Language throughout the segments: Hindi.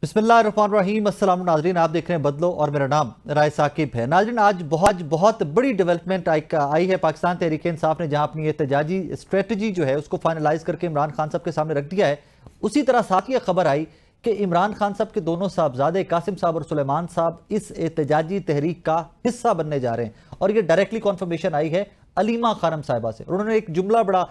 बिस्मिल्लाहिर्रहमानिर्रहीम। अस्सलाम नाज़रीन, आप देख रहे हैं बदलो और मेरा नाम राय साकिब है। नाज़रीन, आज बहुत बड़ी डेवलपमेंट आई है। पाकिस्तान तहरीक इंसाफ ने जहां अपनी एहतजाजी स्ट्रेटजी जो है उसको फाइनलाइज करके इमरान खान साहब के सामने रख दिया है, उसी तरह साथ ये खबर आई कि इमरान खान साहब के दोनों साहबजादे कासिम साहब और सुलेमान साहब इस एहतजाजी तहरीक का हिस्सा बनने जा रहे हैं। और ये डायरेक्टली कॉन्फर्मेशन आई है अलीमा खानम साहिबा से। उन्होंने एक जुमला बड़ा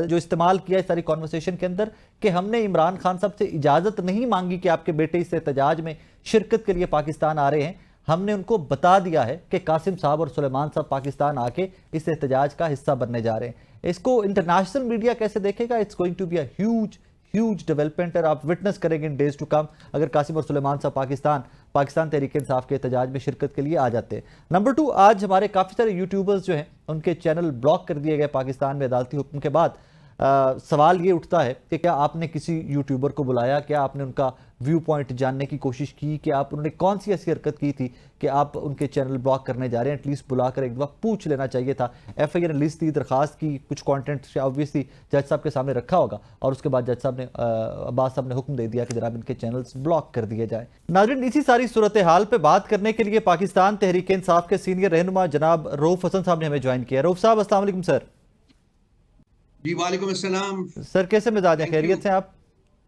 जो इस्तेमाल किया इस सारी कॉन्वर्सेशन के अंदर कि हमने इमरान खान साहब से इजाज़त नहीं मांगी कि आपके बेटे इस एहतजाज में शिरकत के लिए पाकिस्तान आ रहे हैं। हमने उनको बता दिया है कि कासिम साहब और सुलेमान साहब पाकिस्तान आके इस एहतजाज का हिस्सा बनने जा रहे हैं। इसको इंटरनेशनल मीडिया कैसे देखेगा? It's going to be a huge development और आप विटनेस करेंगे इन डेज टू कम अगर कासिम और सुलेमान साहब पाकिस्तान तहरीक इंसाफ के एहतजाज में शिरकत के लिए आ जाते हैं। नंबर 2, आज हमारे काफ़ी सारे यूट्यूबर्स जो हैं उनके चैनल ब्लॉक कर दिए गए पाकिस्तान में अदालती हुक्म के बाद। सवाल ये उठता है कि क्या आपने किसी यूट्यूबर को बुलाया, क्या आपने उनका व्यू पॉइंट जानने की कोशिश की कि आप उन्होंने कौन सी ऐसी हरकत की थी कि आप उनके चैनल ब्लॉक करने जा रहे हैं? एटलीस्ट बुलाकर एक दफ़ा पूछ लेना चाहिए था। FIR ने लिस्ट दी, दरखास्त की, कुछ कंटेंट ऑब्वियसली जज साहब के सामने रखा होगा और उसके बाद जज साहब ने अब्बास साहब ने हुक्म दे दिया कि जनाब इनके चैनल्स ब्लॉक कर दिए जाए। नाज़रीन, इसी सारी सूरत हाल पर बात करने के लिए पाकिस्तान तहरीक इंसाफ के सीनियर रहनुमा जनाब रऊफ हसन साहब ने हमें ज्वाइन किया। रऊफ साहब, अस्सलाम वालेकुम सर। जी वालेकुम अस्सलाम सर, कैसे मिजाज हैं? खैरियत से आप?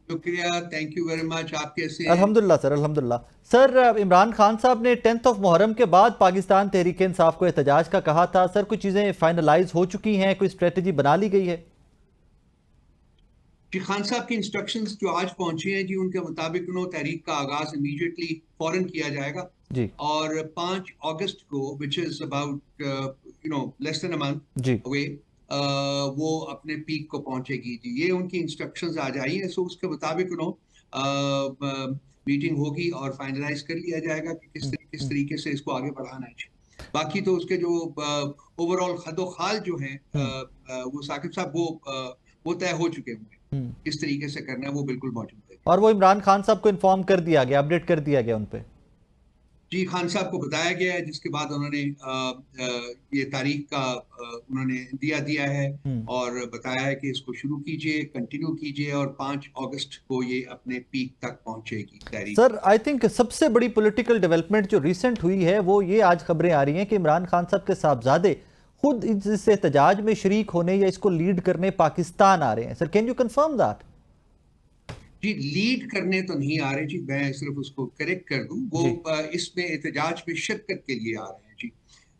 शुक्रिया, थैंक यू वेरी मच। आप कैसे हैं? अल्हम्दुलिल्लाह सर, अल्हम्दुलिल्लाह। सर, इमरान खान साहब ने 10 मुहर्रम के बाद पाकिस्तान तहरीक इंसाफ को एहतजाज का कहा था। सर, कुछ चीज़ें फाइनलाइज हो चुकी हैं, कोई स्ट्रेटजी बना ली गई है? जी, खान साहब की इंस्ट्रक्शंस जो आज पहुंची हैं जी, उनके मुताबिक तहरीक का आगाज इमीडिएटली फौरन किया जाएगा जी और 5 अगस्त को, which is about less than a month जी अवे, वो अपने पीक को पहुंचेगी जी। ये उनकी इंस्ट्रक्शंस आज आई हैं। सो उसके मुताबिक मीटिंग होगी और फाइनलाइज कर लिया जाएगा कि किस तरीके से इसको आगे बढ़ाना है जी। बाकी तो उसके जो ओवरऑल खदो खाल जो है वो साकिब साहब वो तय हो चुके हुए हैं। किस तरीके से करना है वो बिल्कुल मौजूद है। और वो इमरान खान साहब को इन्फॉर्म कर दिया गया, अपडेट कर दिया गया उन पे? जी, खान साहब को बताया गया है, जिसके बाद उन्होंने ये तारीख का उन्होंने दिया है और बताया है कि इसको शुरू कीजिए, कंटिन्यू कीजिए और 5 अगस्त को ये अपने पीक तक पहुंचेगी तारीख। सर, आई थिंक सबसे बड़ी पॉलिटिकल डेवलपमेंट जो रिसेंट हुई है वो ये आज खबरें आ रही हैं कि इमरान खान साहब के साहबजादे खुद इस एहतजाज में शरीक होने या इसको लीड करने पाकिस्तान आ रहे हैं। Sir, can you confirm that? जी, लीड करने तो नहीं आ रहे जी, मैं सिर्फ उसको करेक्ट कर दूं। वो इसमें एहतजाज में शिरकत के लिए आ रहे हैं जी।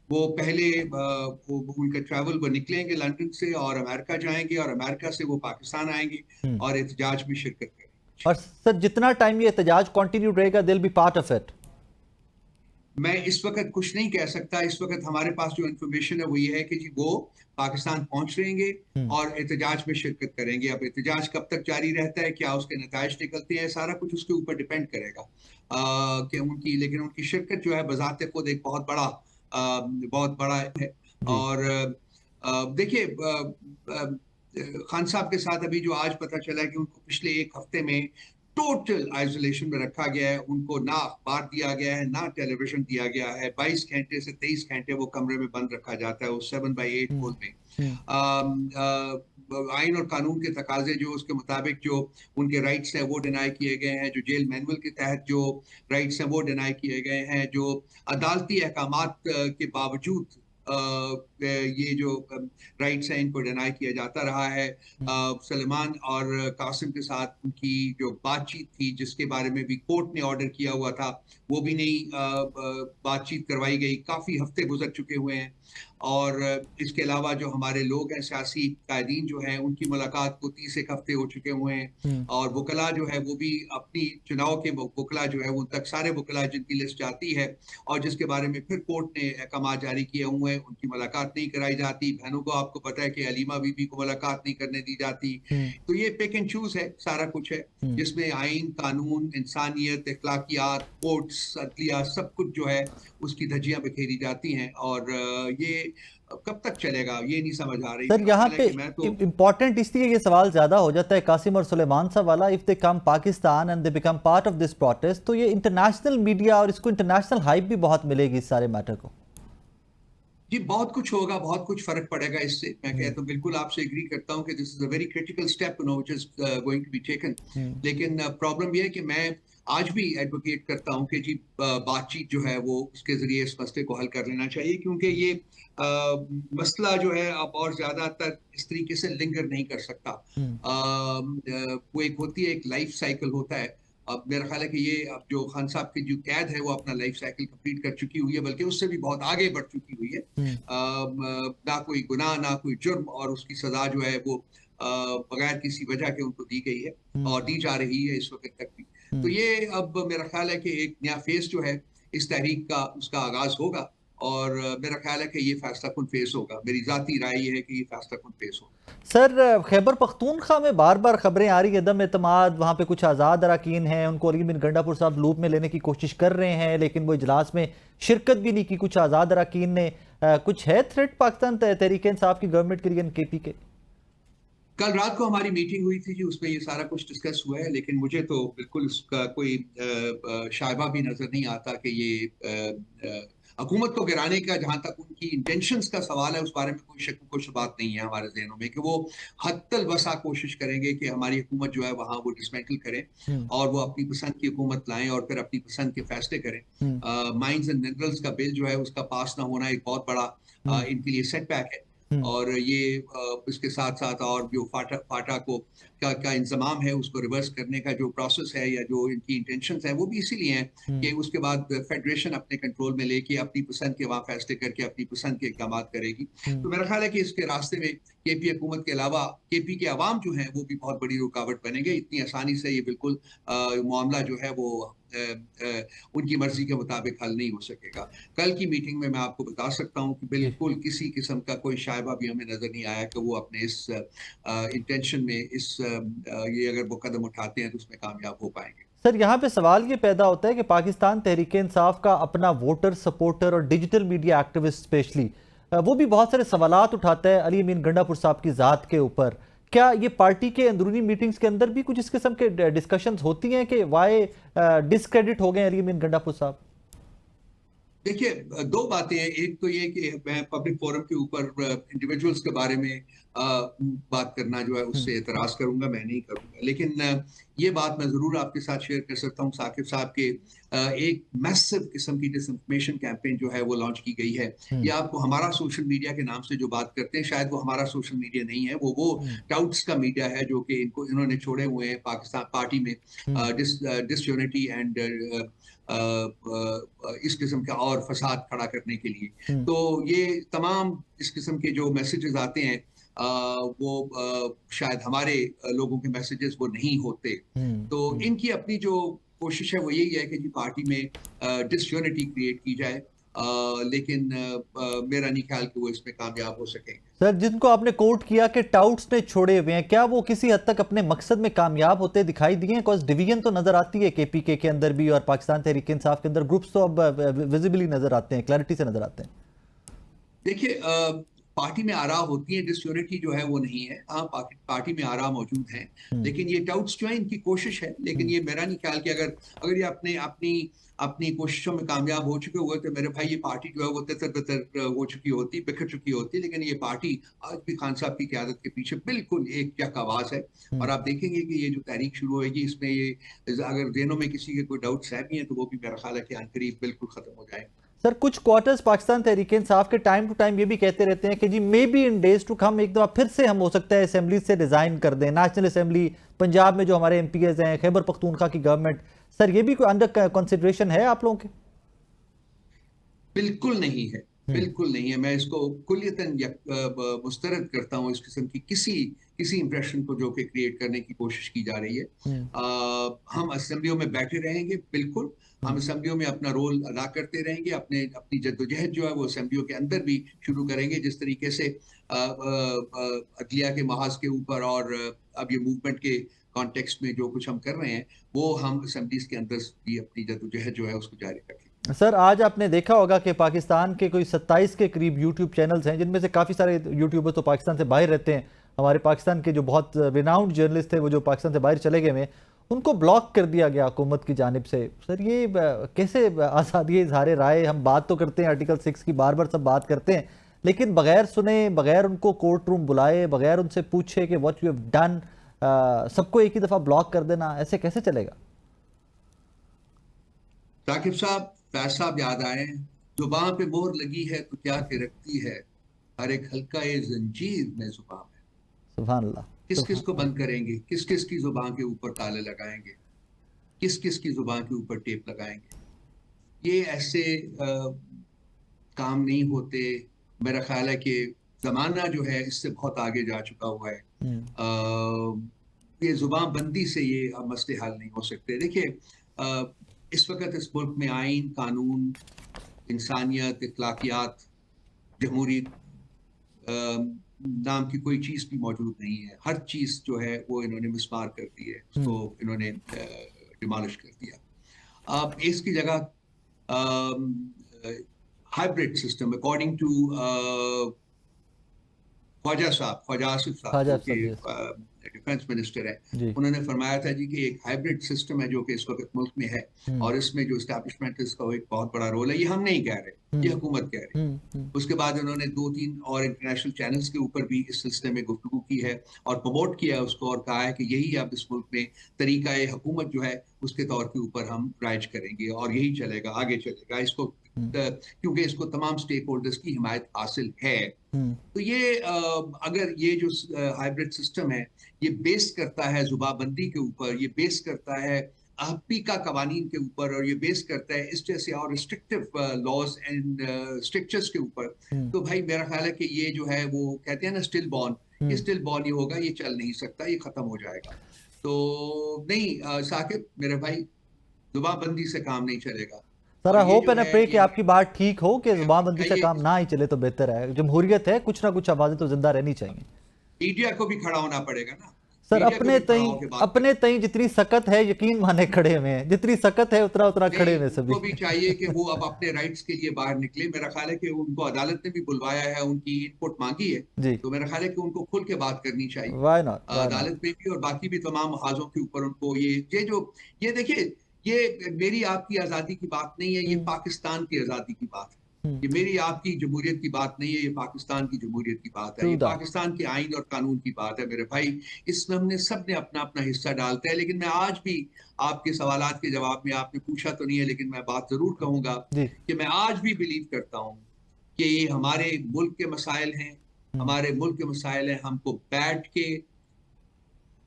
वो पहले वो उनका ट्रैवल, वो निकलेंगे लंदन से और अमेरिका जाएंगे और अमेरिका से वो पाकिस्तान आएंगे और एहतजाज में शिरकत करेंगे। और सर, जितना टाइम ये एहतजाज कंटिन्यू रहेगा, they will be part of it. मैं इस वक्त कुछ नहीं कह सकता। इस वक्त हमारे पास जो इन्फॉर्मेशन है वो ये है कि जी वो पाकिस्तान पहुंच रहेंगे और एहतजाज में शिरकत करेंगे। अब एहतजाज कब तक जारी रहता है, क्या उसके नताइज निकलते हैं, सारा कुछ उसके ऊपर डिपेंड करेगा कि उनकी, लेकिन उनकी शिरकत जो है बजाते खुद एक बहुत बड़ा है। और देखिए, खान साहब के साथ अभी जो आज पता चला है कि उनको पिछले एक हफ्ते में टोटल आइसोलेशन में रखा गया है। उनको ना अखबार दिया गया है, ना टेलीविजन दिया गया है। 22 घंटे से 23 घंटे वो कमरे में बंद रखा जाता है, उस 7x8 होल में। आइन और कानून के तकाजे जो उसके मुताबिक जो उनके राइट्स हैं वो डिनाई किए गए हैं। जो जेल मैनुअल के तहत जो राइट्स हैं वो डिनाई किए गए हैं। जो अदालती अहकामात के बावजूद ये जो राइट्स हैं इनको डिनाई किया जाता रहा है। सलमान और कासिम के साथ उनकी जो बातचीत थी, जिसके बारे में भी कोर्ट ने ऑर्डर किया हुआ था, वो भी नहीं बातचीत करवाई गई। काफी हफ्ते गुजर चुके हुए हैं। और इसके अलावा जो हमारे लोग हैं, सियासी कायदीन जो हैं, उनकी मुलाकात को 30 एक हफ्ते हो चुके हुए हैं। और वकला जो है वो भी अपनी चुनाव के वकला जो है, उन तक सारे वकला जिनकी लिस्ट जाती है और जिसके बारे में फिर कोर्ट ने अहकाम जारी किए हुए हैं, उनकी मुलाकात नहीं कराई जाती। बहनों को आपको पता है कि अलीमा बीबी को मुलाकात नहीं करने दी जाती। तो ये पिक एंड चूज है, सारा कुछ है जिसमें आइन, कानून, इंसानियत, अखलाकियात, कोर्ट्स, अदलिया, सब कुछ जो है उसकी धज्जियां बिखेरी जाती हैं। और ये कब तक चलेगा ये नहीं समझ आ रही। सर, यहाँ पे तो इंपॉर्टेंट इसलिए ये सवाल ज्यादा हो जाता है कासिम और सुलेमान साहब वाला, if they come Pakistan and they become part of this protest, तो ये इंटरनेशनल मीडिया और इसको इंटरनेशनल हाइप भी बहुत मिलेगी इस सारे मैटर को। जी, बहुत कुछ होगा, बहुत कुछ फर्क पड़ेगा इससे। मैं कहता हूँ, बिल्कुल आपसे एग्री करता हूँ कि this is a very critical step which is going to be taken. लेकिन प्रॉब्लम ये है कि मैं आज भी एडवोकेट करता हूं कि जी बातचीत जो है वो उसके जरिए इस मसले को हल कर लेना चाहिए, क्योंकि ये मसला जो है अब और ज्यादा तक इस तरीके से लिंगर नहीं कर सकता। वो एक होती है, एक लाइफ साइकिल होता है। अब मेरा ख्याल है कि ये अब जो खान साहब की जो कैद है वो अपना लाइफ साइकिल कंप्लीट कर चुकी हुई है, बल्कि उससे भी बहुत आगे बढ़ चुकी हुई है। ना कोई गुनाह ना कोई जुर्म, और उसकी सजा जो है वो बगैर किसी वजह के उनको दी गई है और दी जा रही है इस वक्त तक भी। तो ये अब मेरा ख्याल है कि एक नया फेज जो है इस तहरीक का उसका आगाज होगा, और मेरा ख्याल है कि ये फैसला कुन फेस होगा। मेरी जाती राय ये है कि ये फैसला कुन फेस होगा। सर, खैबर पख्तूनख्वा में बार बार खबरें आ रही है अदम एतमाद, वहाँ पे कुछ आज़ाद अरकान हैं, उनको अली बिन गंडापुर साहब लूप में लेने की कोशिश कर रहे हैं, लेकिन वो इजलास में शिरकत भी नहीं की कुछ आज़ाद अरकान ने। कुछ है थ्रेट पाकिस्तान तहरीक इंसाफ की गवर्नमेंट के लिए, केपी के? कल रात को हमारी मीटिंग हुई थी जी, उसमें ये सारा कुछ डिस्कस हुआ है, लेकिन मुझे तो बिल्कुल इसका कोई शायबा भी नजर नहीं आता कि ये हुकूमत को गिराने का, जहां तक उनकी इंटेंशंस का सवाल है उस बारे में कोई शक कुछ बात नहीं है हमारे जहनों में कि वो हत्तल वसा कोशिश करेंगे कि हमारी हुकूमत जो है वहां वो डिसमेंटल करें और वो अपनी पसंद की हुकूमत लाएं और फिर अपनी पसंद के फैसले करें। माइंस एंड मिनरल्स का बिल जो है उसका पास ना होना एक बहुत बड़ा इनके लिए सेटबैक है। और ये इसके साथ साथ और जो फाटा को का इंतजाम है उसको रिवर्स करने का जो प्रोसेस है या जो इनकी इंटेंशंस है वो भी इसीलिए हैं कि उसके बाद फेडरेशन अपने कंट्रोल में लेके अपनी पसंद के वहां फैसले करके अपनी पसंद के इकदाम करेगी। तो मेरा ख्याल है कि इसके रास्ते में केपी हुकूमत के अलावा केपी के अवाम जो है वो भी बहुत बड़ी रुकावट बनेंगे। इतनी आसानी से ये बिल्कुल मामला जो है वो उनकी मर्जी के मुताबिक हल नहीं हो सकेगा। कल की मीटिंग में मैं आपको बता सकता हूं कि बिल्कुल किसी किस्म का कोई शायबा भी हमें नजर नहीं आया कि वो अपने इस इंटेंशन में ये अगर वो कदम उठाते हैं तो उसमें कामयाब हो पाएंगे। सर, यहाँ पे सवाल ये पैदा होता है कि पाकिस्तान तहरीक इंसाफ का अपना वोटर सपोर्टर और डिजिटल मीडिया एक्टिविस्ट स्पेशली वो भी बहुत सारे सवालात उठाता है अली अमीन गंडापुर साहब की ज़ात के ऊपर। क्या ये पार्टी के अंदरूनी मीटिंग्स के अंदर भी कुछ इस किस्म के डिस्कशंस होती हैं कि वाई डिसक्रेडिट हो गए अली अमीन गंडापुर साहब? देखिए, दो बातें हैं। एक तो ये कि मैं पब्लिक फोरम के ऊपर इंडिविजुअल्स के बारे में बात करना जो है उससे एतराज करूंगा, मैं नहीं करूंगा। लेकिन ये बात मैं जरूर आपके साथ शेयर कर सकता हूँ। साकिब साहब के एक मैसिव किस्म की डिसइंफॉर्मेशन कैंपेन जो है वो लॉन्च की गई है। ये आपको हमारा सोशल मीडिया के नाम से जो बात करते हैं शायद वो हमारा सोशल मीडिया नहीं है, वो टाउट्स का मीडिया है जो कि इन्होंने छोड़े हुए हैं पाकिस्तान पार्टी में डिसयूनिटी एंड इस किस्म का और फसाद खड़ा करने के लिए। तो ये तमाम इस किस्म के जो मैसेजेस आते हैं वो शायद हमारे लोगों के मैसेजेस वो नहीं होते। तो इनकी अपनी जो कोशिश है वो यही है कि जी पार्टी में डिसयूनिटी क्रिएट की जाए, लेकिन मेरा नहीं ख्याल कि वो इसमें कामयाब हो सकेंगे। सर, जिनको आपने कोट किया कि टाउट्स ने छोड़े हुए हैं, क्या वो किसी हद तक अपने मकसद में कामयाब होते दिखाई दिए? बिकॉज डिवीजन तो नजर आती है केपीके के अंदर भी और पाकिस्तान तहरीक इंसाफ के अंदर ग्रुप्स तो अब विजिबली नजर आते हैं, क्लैरिटी से नजर आते हैं। देखिए, पार्टी में आरा होती है, डिसयूनिटी जो है वो नहीं है। हाँ, पार्टी में आरा मौजूद हैं, लेकिन ये टाउट्स जो है इनकी कोशिश है। लेकिन ये मेरा नहीं ख्याल कि अगर ये अपने अपनी अपनी कोशिशों में कामयाब हो चुके हुए तो मेरे भाई ये पार्टी जो है वो तितर बितर हो चुकी होती, बिखर चुकी होती। लेकिन ये पार्टी आज भी खान साहब की क़यादत के पीछे बिल्कुल एक यक आवाज है। और आप देखेंगे कि ये जो तहरीक शुरू होगी इसमें ये अगर ज़हनों में किसी के कोई डाउट्स है भी हैं तो वो भी मेरा ख्याल है कि अनकरीब बिल्कुल खत्म हो जाएंगे। सर, कुछ क्वार्टर्स पाकिस्तान तहरीक इंसाफ के टाइम टू टाइम ये भी कहते रहते हैं कि जी maybe in days to come एक दफा फिर से हम हो सकता है असेंबली से रिजाइन कर दें। नेशनल असेंबली, पंजाब में जो हमारे एमपीएस हैं, खैबर पख्तूनख्वा की गवर्नमेंट, सर ये भी कोई अंडर कंसिडरेशन है आप लोगों के? बिल्कुल नहीं है, बिल्कुल नहीं है। मैं इसको कुल्लियतन मुस्तरद करता हूँ इस किस्म की किसी इंप्रेशन को जो कि क्रिएट करने की कोशिश की जा रही है। हम असेंबलियों में बैठे रहेंगे, बिल्कुल हम असेंबलियों में अपना रोल अदा करते रहेंगे। अपनी जद्दोजहद जो है वो असेंबलियों के अंदर भी शुरू करेंगे। जिस तरीके से अदलिया के महाज के ऊपर और अब ये मूवमेंट के कॉन्टेक्स्ट में जो कुछ हम कर रहे हैं वो हम असेंबलीज के अंदर भी अपनी जद्दोजहद जो है उसको जारी रखेंगे। सर, आज आपने देखा होगा कि पाकिस्तान के कोई 27 के करीब यूट्यूब चैनल्स हैं, जिनमें से काफ़ी सारे यूट्यूबर्स तो पाकिस्तान से बाहर रहते हैं। हमारे पाकिस्तान के जो बहुत रिनाउंड जर्नलिस्ट थे वो जो पाकिस्तान से बाहर चले गए हैं, उनको ब्लॉक कर दिया गया हुकूमत की जानिब से। सर, ये कैसे आज़ादी इजहार राय? हम बात तो करते हैं आर्टिकल 6 की, बार बार सब बात करते हैं, लेकिन बगैर सुने, बगैर उनको कोर्ट रूम बुलाए, बगैर उनसे पूछे कि व्हाट यू हैव डन, सबको एक ही दफ़ा ब्लॉक कर देना, ऐसे कैसे चलेगा? साकिब साहब, फैज साहब याद आए। जुबान पे मोहर लगी है तो क्या के रखती है, हर एक हल्का ये जंजीर में जुबान है। सुभान अल्लाह। किस किस सुभान को बंद करेंगे, किस किस की जुबान के ऊपर ताले लगाएंगे, किस किस की जुबान के ऊपर टेप लगाएंगे। ये ऐसे काम नहीं होते। मेरा ख्याल है कि जमाना जो है इससे बहुत आगे जा चुका हुआ है। ये जुबान बंदी से ये अब मसले हल नहीं हो सकते। देखिए, इस वक्त इस मुल्क में आइन, कानून, इंसानियत, इखलाकियात, जमहूरियत नाम की कोई चीज भी मौजूद नहीं है। हर चीज जो है वो इन्होंने मिसमार कर दी है, उसको इन्होंने डिमोलिश कर दिया। अब इसकी जगह hybrid system, according to Khawaja Asif साहब, ख्वाजा जो साहब, कि yes, डिफेंस मिनिस्टर है, जी। उन्होंने फरमाया था जी कि एक हाइब्रिड सिस्टम है जो कि इस वक्त मुल्क में है, और इसमें जो एस्टैब्लिशमेंट है इसका एक बहुत बड़ा रोल है। ये हम नहीं कह रहे, ये हुकूमत कह रही है। उसके बाद उन्होंने 2-3 और इंटरनेशनल चैनल्स के ऊपर भी इस सिलसिले में गुफ्तगू की है और प्रमोट किया है उसको, और कहा है कि यही अब इस मुल्क में तरीका हुकूमत जो है उसके तौर के ऊपर हम राइज करेंगे और यही चलेगा, आगे चलेगा इसको, क्योंकि इसको तमाम स्टेक होल्डर्स की हिमायत हासिल है। तो ये अगर ये जो हाइब्रिड सिस्टम है ये बेस करता है जुबाबंदी के ऊपर, ये बेस करता है अहपीका कवानीन के ऊपर, और ये बेस करता है इस जैसे और रिस्ट्रिक्टिव लॉज एंड स्ट्रिक्चर्स के ऊपर, तो भाई मेरा ख्याल है कि ये जो है वो कहते हैं ना स्टिल बॉर्न, ये स्टिल बॉर्न ही होगा, ये चल नहीं सकता, ये खत्म हो जाएगा। तो नहीं साकिब मेरे भाई, जुबाबंदी से काम नहीं चलेगा। सर, और आई ये होप जो एंड है प्रे कि ये आपकी बात ठीक हो कि जुबानबंदी से चाहिए, काम ना ही चले तो बेहतर है। जमहूरियत है, कुछ ना कुछ आवाजें तो जिंदा रहनी चाहिए। मीडिया को भी खड़ा होना पड़ेगा ना, सर, मीडिया को भी खड़ा होकर बात अपने तई जितनी सकत है यकीन माने खड़े में है, जितनी सकत है उतना उतना खड़े नहीं, में सभी। उनको भी चाहिए कि वो अब अपने राइट्स के लिए बाहर निकले। मेरा ख्याल है कि उनको अदालत ने भी बुलवाया है, उनकी इनपुट मांगी है, जी। तो मेरा ख्याल है कि उनको खुल के बात करनी चाहिए वाई नॉट, वाई नॉट। अदालत में भी और बाकी भी तमाम हाजों के ऊपर। उनको ये देखिए, ये मेरी आपकी आजादी की बात नहीं है, ये पाकिस्तान की आजादी की बात है। ये मेरी आपकी जमहूरियत की बात नहीं है, ये पाकिस्तान की जमहूरियत की बात है, ट्रू ये दैट। पाकिस्तान के आइन और कानून की बात है मेरे भाई। इसमें हमने सब ने अपना अपना हिस्सा डालता है। लेकिन मैं आज भी आपके सवालात के जवाब में, आपने पूछा तो नहीं है लेकिन मैं बात जरूर कहूंगा जी। कि मैं आज भी बिलीव करता हूं कि ये हमारे मुल्क के मसाइल हैं, हमारे मुल्क के मसाइल हैं। हमको बैठ के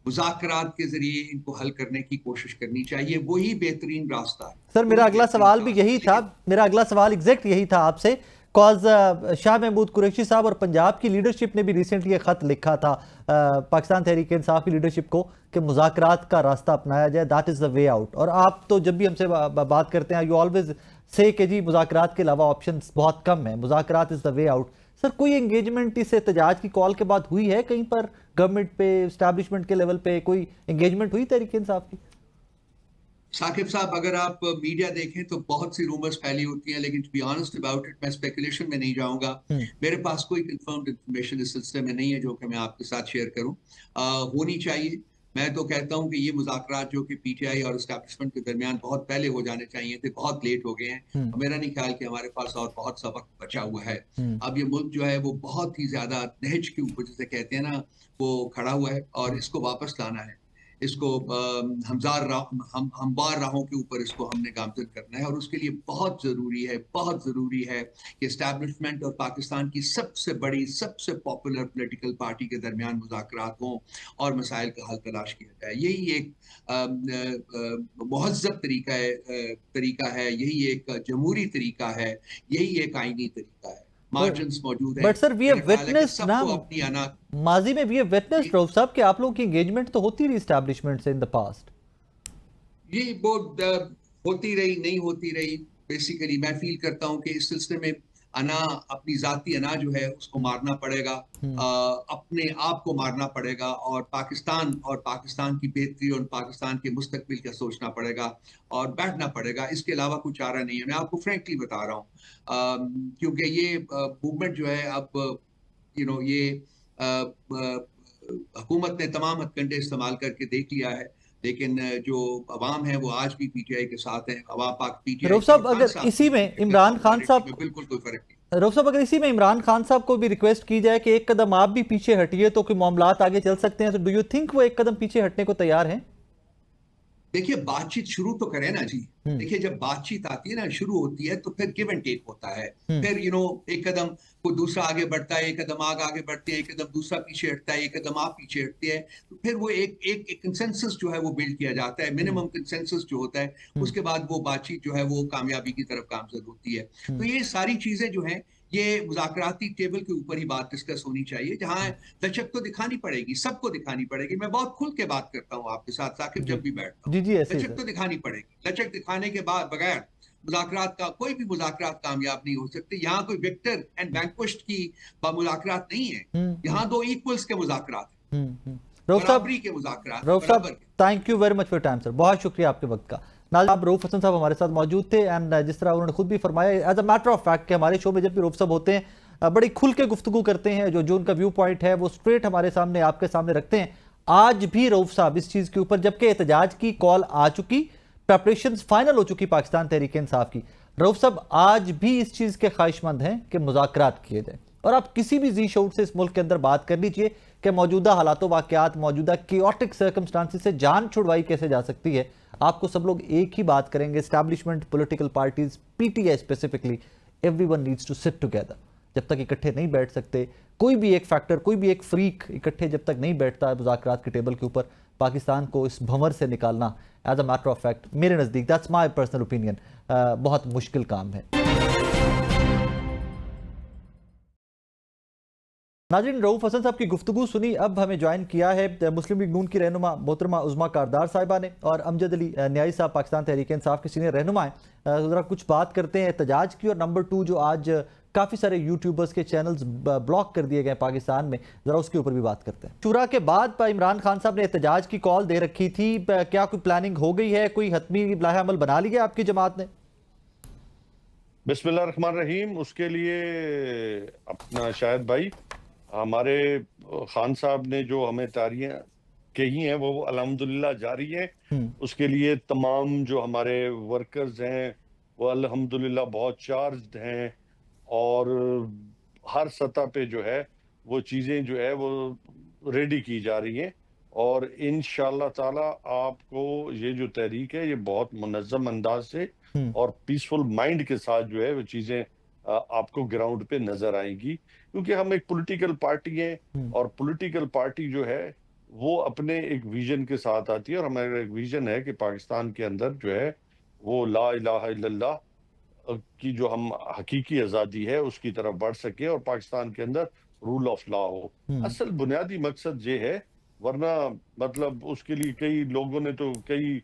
मुज़ाकरात के जरिए इनको हल करने की कोशिश करनी चाहिए, वही बेहतरीन रास्ता है। सर, मेरा वही अगला बेहतरीन सवाल भी रास्ता यही है। था, लेकिन मेरा अगला सवाल एग्जैक्ट यही था आपसे। कॉज शाह महमूद कुरैशी साहब और पंजाब की लीडरशिप ने भी रिसेंटली एक खत लिखा था पाकिस्तान तहरीक इंसाफ की लीडरशिप को कि मुज़ाकरात का रास्ता अपनाया जाए, that is the way out. और आप तो जब भी हमसे बात करते हैं, यू ऑलवेज से कि जी मुज़ाकरात के अलावा ऑप्शंस बहुत कम है, मुज़ाकरात is the way out. Sir, कोई एंगेजमेंट इस एहतजाज की कॉल के बाद हुई है कहीं पर, गवर्नमेंट पे, एस्टैब्लिशमेंट के लेवल पे कोई एंगेजमेंट हुई तहरीक इंसाफ की? साकिब साहब, अगर आप मीडिया देखें तो बहुत सी रूमर्स फैली होती हैं, लेकिन to be honest about it, मैं स्पेकुलेशन में नहीं जाऊंगा। मेरे पास कोई कंफर्म्ड इंफॉर्मेशन इस सिलसिले में नहीं है जो कि मैं आपके साथ शेयर करूं। होनी चाहिए। मैं तो कहता हूं कि ये मुज़ाकरात जो कि पीटीआई और एस्टैब्लिशमेंट के दरमियान बहुत पहले हो जाने चाहिए थे, बहुत लेट हो गए हैं। और मेरा नहीं ख्याल कि हमारे पास और बहुत सा वक्त बचा हुआ है। अब ये मुल्क जो है वो बहुत ही ज्यादा नहज के ऊपर, जिसे कहते हैं ना, वो खड़ा हुआ है, और इसको वापस लाना है। इसको हमवार राहों के ऊपर इसको हमने गामजन करना है, और उसके लिए बहुत ज़रूरी है कि एस्टैब्लिशमेंट और पाकिस्तान की सबसे बड़ी, सबसे पॉपुलर पॉलिटिकल पार्टी के दरमियान मुज़ाकरात हों और मसाइल का हल तलाश किया जाए। यही एक मुहज़्ज़ब तरीका है, यही एक जमहूरी तरीका है, यही एक आईनी तरीका है। मार्जिन्स मौजूद है। बट सर, वी हैव मेरा ख्याल है कि विटनेस्ड ना, सबको अपनी आना, माजी में वी हैव विटनेस्ड रऊफ साहब कि आप लोगों की एंगेजमेंट तो होती रही एस्टैब्लिशमेंट से इन द पास्ट। ये वो होती रही, नहीं होती रही। बेसिकली मैं फील करता हूँ कि इस सिलसिले में अना, अपनी जाती अना जो है उसको मारना पड़ेगा, अपने आप को मारना पड़ेगा, और पाकिस्तान की बेहतरी और पाकिस्तान के मुस्तकबिल का सोचना पड़ेगा और बैठना पड़ेगा। इसके अलावा कुछ चारा नहीं है। मैं आपको फ्रेंकली बता रहा हूँ, क्योंकि ये मूवमेंट जो है अब ये हुकूमत ने तमाम हथकंडे इस्तेमाल करके देख लिया है, लेकिन जो अवाम है वो आज भी पीटीआई के साथ है। अवाम पाक पीटीआई रऊफ साहब, के अगर साथ इसी में इमरान खान साहब, में बिल्कुल कोई फर्क नहीं। रऊफ साहब अगर इसी में इमरान खान साहब को भी रिक्वेस्ट की जाए कि एक कदम आप भी पीछे हटिए तो कोई मामलात आगे चल सकते हैं, तो डू यू थिंक वो एक कदम पीछे हटने को तैयार हैं? देखिए बातचीत शुरू तो करें ना जी। देखिए जब बातचीत आती है ना, शुरू होती है, तो फिर गिव एंड टेक होता है। फिर एक कदम कोई दूसरा आगे बढ़ता है, एक कदम आगे बढ़ते हैं, एक कदम दूसरा पीछे हटता है, एक कदम आप पीछे हटते हैं। तो फिर वो एक कंसेंसस जो है वो बिल्ड किया जाता है, मिनिमम कंसेंसस जो होता है। उसके बाद वो बातचीत जो है वो कामयाबी की तरफ गामजद होती है। तो ये सारी चीजें जो है, ये मुज़ाकराती टेबल के ऊपर ही बात डिस्कस होनी चाहिए, जहां लचक तो दिखानी पड़ेगी, सबको दिखानी पड़ेगी। मैं बहुत खुल के बात करता हूँ आपके साथ साकिब, जी जब भी बैठता हूँ। जी जी, ऐसे ही लचक सर। तो दिखानी पड़ेगी। लचक दिखाने के बाद बगैर मुज़ाकरात का कोई भी मुज़ाकरात कामयाब नहीं हो सकते। यहाँ कोई विक्टर एंड वैंक्विश्ड की मुज़ाकरात नहीं है। यहाँ दो इक्वल्स के मुज़ाकरात है, रऊफ साहब, बराबरी के मुज़ाकरात है, रऊफ साहब, बराबर के। Thank you very much for time sir, बहुत शुक्रिया आपके वक्त का। नाज़रीन, रऊफ हसन साहब हमारे साथ मौजूद थे एंड जिस तरह उन्होंने खुद भी फरमाया, as a matter of fact कि हमारे शो में जब भी रऊफ साहब होते हैं बड़ी खुल के गुफ्तगू करते हैं, जो उनका व्यू पॉइंट है वो स्ट्रेट हमारे सामने आपके सामने रखते हैं। आज भी रऊफ साहब इस चीज़ के ऊपर, जबकि एहतजाज की कॉल आ चुकी, प्रेपरेशंस फाइनल हो चुकी पाकिस्तान तहरीक इंसाफ की, रऊफ साहब आज भी इस चीज़ के ख्वाहिशमंद हैं कि मुज़ाकरात किए जाए। और आप किसी भी जी शऊर से इस मुल्क के अंदर बात कर लीजिए कि मौजूदा हालातों वाक़यात, मौजूदा केओटिक सर्कमस्टांसिस से जान छुड़वाई कैसे जा सकती है, आपको सब लोग एक ही बात करेंगे, establishment, political parties, PTI specifically, everyone needs to sit together. जब तक इकट्ठे नहीं बैठ सकते, कोई भी एक फैक्टर, कोई भी एक फ्रीक इकट्ठे जब तक नहीं बैठता है मुज़ाकरात के टेबल के ऊपर, पाकिस्तान को इस भंवर से निकालना as a matter of fact मेरे नज़दीक, दैट्स माई पर्सनल ओपिनियन, बहुत मुश्किल काम है। नाज़रीन, रऊफ हसन साहब की गुफ्तगू सुनी। अब हमें ज्वाइन किया है मुस्लिम लीग नून की रहनुमा मोहतरमा उज़मा कारदार साहिबा ने, और अमजद अली न्याई साहब पाकिस्तान तहरीक इंसाफ के सीनियर रहनुमा हैं। ज़रा कुछ बात करते हैं एहतजाज की, और नंबर 2 जो आज काफ़ी सारे यूट्यूबर्स के चैनल्स ब्लॉक कर दिए गए पाकिस्तान में, ज़रा उसके ऊपर भी बात करते हैं। शुरा के बाद इमरान खान साहब ने एहतजाज की कॉल दे रखी थी, क्या कोई प्लानिंग हो गई है, कोई हतमी लाहे अमल बना लिया आपकी जमात ने? बिस्मिल्लाह रहमान रहीम। उसके लिए अपना शायद भाई हमारे खान साहब ने जो हमें तारियां कही हैं वो अल्हम्दुलिल्लाह जारी है। उसके लिए तमाम जो हमारे वर्कर्स हैं वो अल्हम्दुलिल्लाह बहुत चार्ज्ड हैं, और हर सतह पे जो है वो चीज़ें जो है वो रेडी की जा रही हैं। और इंशाअल्लाह ताला आपको ये जो तहरीक है ये बहुत मुनज़्ज़म अंदाज से और पीसफुल माइंड के साथ जो है वो चीज़ें आपको ग्राउंड पे नजर आएंगी, क्योंकि हम एक पॉलिटिकल पार्टी हैं, और पॉलिटिकल पार्टी जो है वो अपने एक विजन के साथ आती है। और हमारा एक विजन है कि पाकिस्तान के अंदर जो है वो ला इलाहा इल्लल्लाह की जो हम हकीकी आज़ादी है उसकी तरफ बढ़ सके, और पाकिस्तान के अंदर रूल ऑफ लॉ हो। असल बुनियादी मकसद ये है, वरना मतलब उसके लिए कई लोगों ने तो कई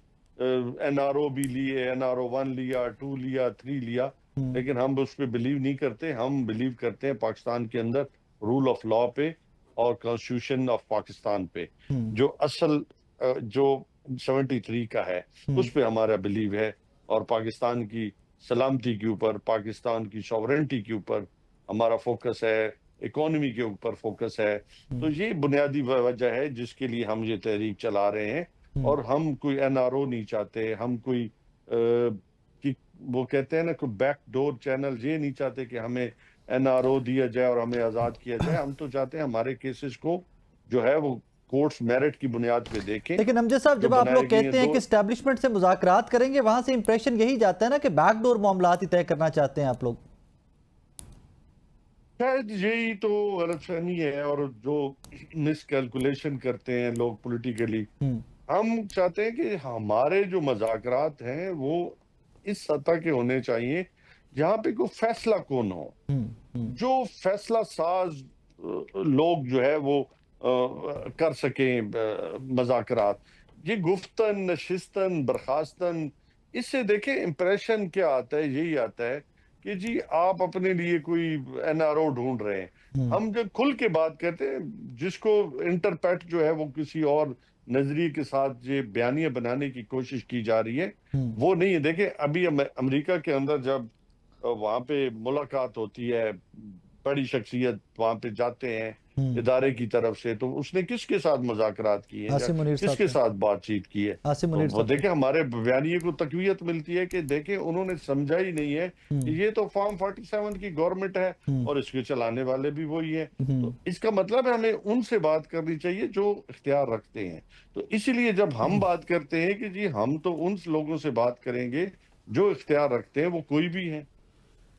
एनआरओ भी लिए, एनआरओ 1 लिया, 2 लिया, 3 लिया, लेकिन हम उस पर बिलीव नहीं करते। हम बिलीव करते हैं पाकिस्तान के अंदर रूल ऑफ लॉ पे और कॉन्स्टिट्यूशन ऑफ पाकिस्तान पे, जो असल जो 73 का है उस पे हमारा बिलीव है। और पाकिस्तान की सलामती के ऊपर, पाकिस्तान की सॉवरेनिटी के ऊपर हमारा फोकस है, इकोनॉमी के ऊपर फोकस है। तो ये बुनियादी वजह है जिसके लिए हम ये तहरीक चला रहे हैं। और हम कोई एनआरओ नहीं चाहते, हम कोई कि वो कहते हैं ना कोई बैकडोर चैनल, ये नहीं चाहते कि हमें एनआरओ दिया जाए और हमें आज़ाद किया जाए। हम तो चाहते हैं हमारे केसेस को जो है वो कोर्ट्स मेरिट की बुनियाद पे देखें। लेकिन अमजद साहब, जब आप लोग कहते हैं कि एस्टैब्लिशमेंट से मुज़ाकरात करेंगे, वहां से इंप्रेशन यही जाता है ना कि बैकडोर मामलात ही तय करना चाहते हैं आप लोग। शायद यही तो गलतफहमी है, और जो मिसकैलकुलेशन करते हैं लोग पॉलिटिकली। हम चाहते हैं कि हमारे जो मुज़ाकरात हैं वो इस सतह के होने चाहिए जहाँ पे कोई फैसला कौन हो, जो फैसला साज लोग जो है वो कर सकें मुज़ाकरात। ये गुफ्तन, नशिस्तन, बर्खास्तन, इससे देखें इंप्रेशन क्या आता है, यही आता है कि जी आप अपने लिए कोई एनआरओ ढूंढ रहे हैं। हम जब खुल के बात करते हैं, जिसको इंटरपेट जो है वो किसी और नजरिए के साथ ये बयानियां बनाने की कोशिश की जा रही है, वो नहीं है। देखें अभी अमेरिका के अंदर जब वहां पे मुलाकात होती है, बड़ी शख्सियत वहां पे जाते हैं, इदारे की तरफ से, तो उसने किसके साथ मुज़ाकरात किए हैं, आसिम मुनीर साहब किसके से। साथ बातचीत की है? आसिम तो मुनीर वो साहब से। देखें, हमारे बयानिए को तकवीयत मिलती है कि देखें उन्होंने समझा ही नहीं है कि ये तो फॉर्म 47 की गवर्नमेंट है और इसके चलाने वाले भी वही है। तो इसका मतलब है हमें उनसे बात करनी चाहिए जो इख्तियार रखते हैं। तो इसीलिए जब हम बात करते हैं कि जी हम तो उन लोगों से बात करेंगे जो इख्तियार रखते हैं, वो कोई भी है,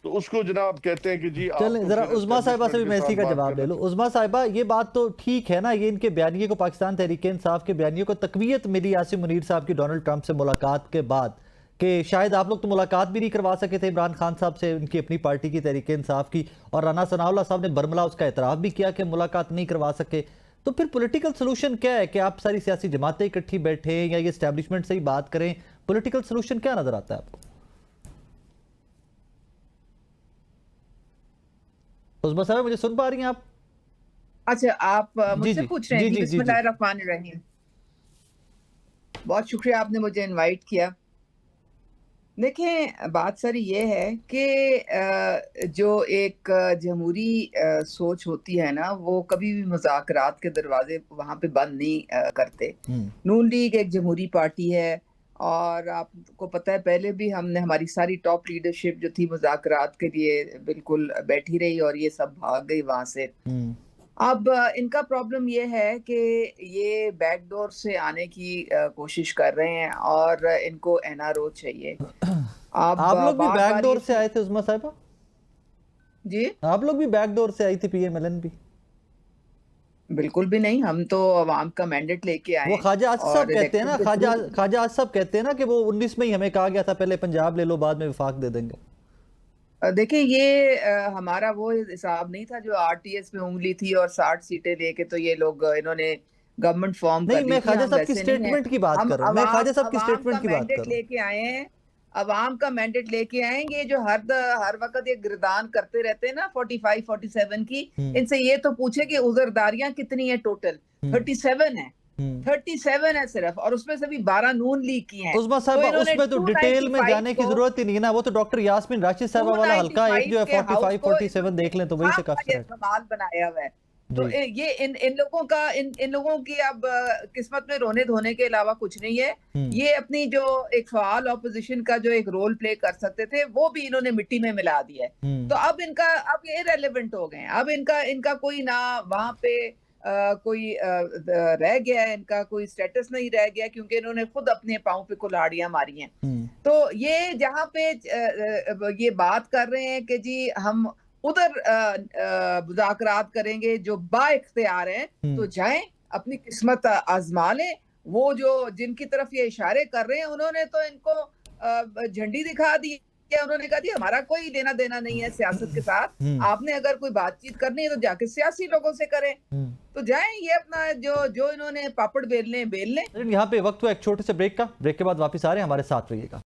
तो उसको जनाब कहते हैं कि जी आप चलें तो जरा फिर उज़मा साहिबा से भी एस्टेब्लिशमेंट मैं के इसी साथ का बात जवाब ले करना लूं। उज़मा साहिबा, ये बात तो ठीक है ना, ये इनके बयानिए को, पाकिस्तान तहरीक-ए-इंसाफ के बयानिए को तकवीयत मिली आसिम मुनीर साहब की डोनाल्ड ट्रंप से मुलाकात के बाद, कि शायद आप लोग तो मुलाकात भी नहीं करवा सके थे इमरान खान साहब से, उनकी अपनी पार्टी की तहरीक-ए-इंसाफ की, और राना सनाउल्लाह साहब ने बरमला उसका एतराफ़ भी किया कि मुलाकात नहीं करवा सके। तो फिर पॉलिटिकल सोल्यूशन क्या है कि आप सारी सियासी जमातें इकट्ठी बैठे या ये एस्टैब्लिशमेंट से ही बात करें? पॉलिटिकल सोल्यूशन क्या नजर आता है आपको? उज़मा साहब, मुझे सुन पा रही हैं आप? अच्छा, आप जी मुझसे जी पूछ रहे हैं जी जी। जी जी जी। बिस्मिल्लाहिर्रहमानिर्रहीम। बहुत शुक्रिया, आपने मुझे इनवाइट किया। देखें, बात सारी ये है कि जो एक जमहूरी सोच होती है ना, वो कभी भी मुज़ाकरात के दरवाजे वहाँ पे बंद नहीं करते। नून लीग एक जमहूरी पार्टी है और आपको पता है पहले भी हमने, हमारी सारी टॉप लीडरशिप जो थी मुज़ाकरात के लिए बिल्कुल बैठी रही और ये सब भाग गई वहाँ से। अब इनका प्रॉब्लम ये है कि ये बैकडोर से आने की कोशिश कर रहे हैं और इनको एनआरओ चाहिए। अब आप लोग भी बार बार बैकडोर ये से आए थे उज़मा साहिबा? जी आप लोग भी बैकडोर से आई थी पीएमएलएन भी? बिल्कुल भी नहीं, हम तो अवाम का मैंडेट लेके आए वो ख्वाजा आसिफ साहब और कहते हैं ना, इलेक्शन के थ्रू। ख्वाजा आसिफ साहब कहते हैं ना कि वो 19 में ही हमें कहा गया था पहले पंजाब ले लो बाद में वफाक दे देंगे। देखिए, ये हमारा वो हिसाब नहीं था जो आरटीएस में उंगली थी और 60 सीटें लेके तो ये लोग इन्होंने गवर्नमेंट फॉर्म नहीं, कर ली मैं थी। ख्वाजा हम साहब की वैसे नहीं है, स्टेटमेंट की बात हम कर रहा हूँ, मैं ख्वाजा साहब की अवाम का स्टेटमेंट की बात कर मैंडेट रहा हूँ। लेके आए हैं। अवाम का मैंडेट लेके आएंगे जो हर वक्त ये गिरदान करते रहते हैं ना 45 47 की। इनसे ये तो पूछे कि उजरदारियां कितनी है टोटल? 37 है। 37 है सिर्फ, और उसमें से भी 12 नून लीग की हैं। उज़मा तो साहिबा, इन्होंने उसमें तो डिटेल में 295 जाने की को जरूरत ही नहीं है ना, वो तो डॉक्टर यास्मीन राशिद साहिबा वाला हल्का एक जो है 295 के हाउस 45 को 47 देख लें तो वही से काफी है। कमाल बनाया हुआ है। तो जी। ये इन लोगों का, इन लोगों की अब किस्मत में रोने धोने के अलावा कुछ नहीं है। ये अपनी जो एक फाल ऑपोजिशन का जो एक रोल प्ले कर सकते थे वो भी इन्होंने मिट्टी में मिला दिया है। तो अब इनका, अब ये इररिलेवेंट हो गए हैं। अब इनका कोई ना वहां पे कोई रह गया है, इनका कोई स्टेटस नहीं रह गया क्योंकि इन्होंने खुद अपने पांव पे कुल्हाड़ियां मारी हैं। तो ये जहां पे ये बात कर रहे हैं कि जी हम उधर मुज़ाकरात करेंगे जो बाइख्तियार हैं, तो जाएं अपनी किस्मत आजमा लें। वो जो जिनकी तरफ ये इशारे कर रहे हैं उन्होंने तो इनको झंडी दिखा दी। उन्होंने कहा जी हमारा कोई लेना देना नहीं है सियासत के साथ। आपने अगर कोई बातचीत करनी है तो जाके सियासी लोगों से करें। तो जाएं, ये अपना जो इन्होंने पापड़ बेल लें। यहाँ पे वक्त हुआ एक छोटे से ब्रेक का। ब्रेक के बाद वापस आ रहे हैं, हमारे साथ रहिएगा।